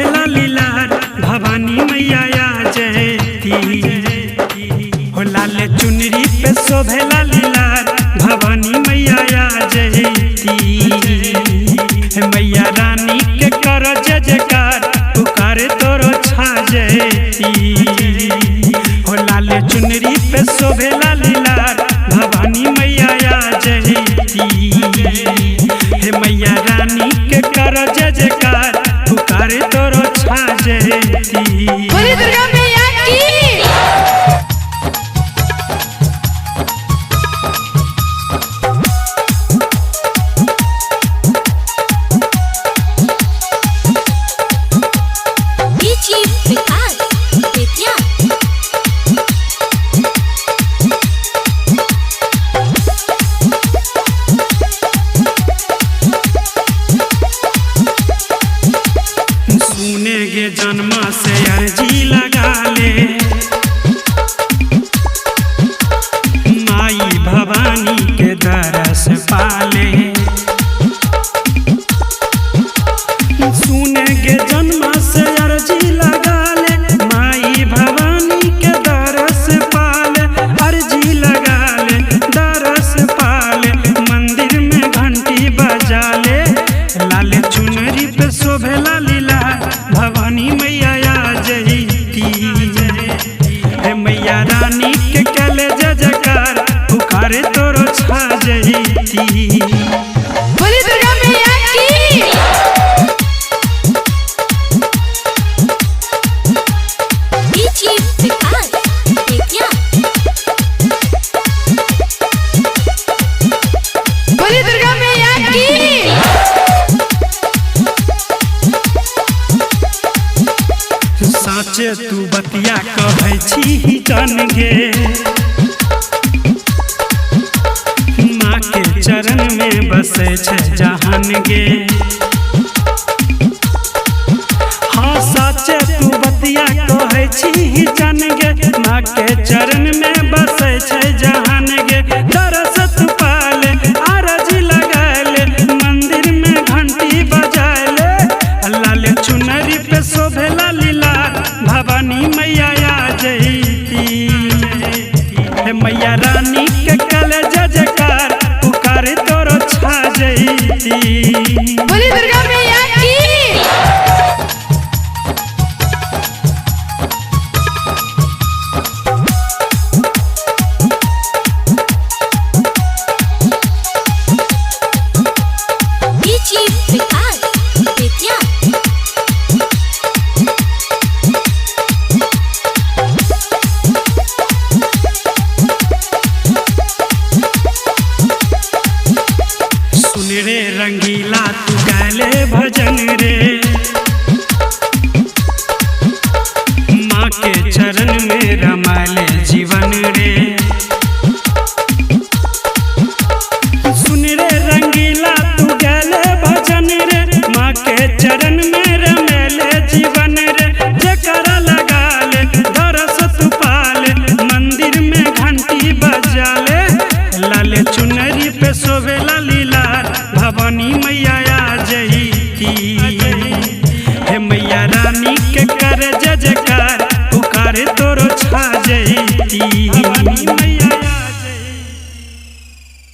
शोभेला लीलार भवानी मैया जयती हो लाल चुनरी पे शोभेला लीलार भवानी मैया जयती मैया रानी के कर जय जयकार पुकारे तोरो छा जयती हो लाल चुनरी पे शोभेला लीलार भवानी मैया जयती हे मैया रानी के कर जय जयकार पुकारे तोरो छा जयती। बोली दुर्गा मैया की। सुनेगे जन्मा से अर्जी लगा ले माई भवानी के दरस पाले सुनेगे जन्मा से अर्जी लगा ले माई भवानी के दरस पाले अर्जी लगा ले दरस पाले मंदिर में घंटी बजा ले लाल चुनरी पे शोभेला लीला भवानी मैया जयती हे मैया रानी के कले जय जयकार पुकारे तोरो छा जयती। बोली दुर्गा मैया की। बोली दुर्गा मैया की। साचे तू बतिया कहै छी जान गे माँ के चरण में बसे छे जहान गे हाँ साचे तू बतिया कहै छी जान गे माँ के चरण में बसे छे जहान गे दरस तू पाले आरजी लगाले मंदिर में घंटी बजाले लाल चुनरी पे शोभेला लीला भवानी मैया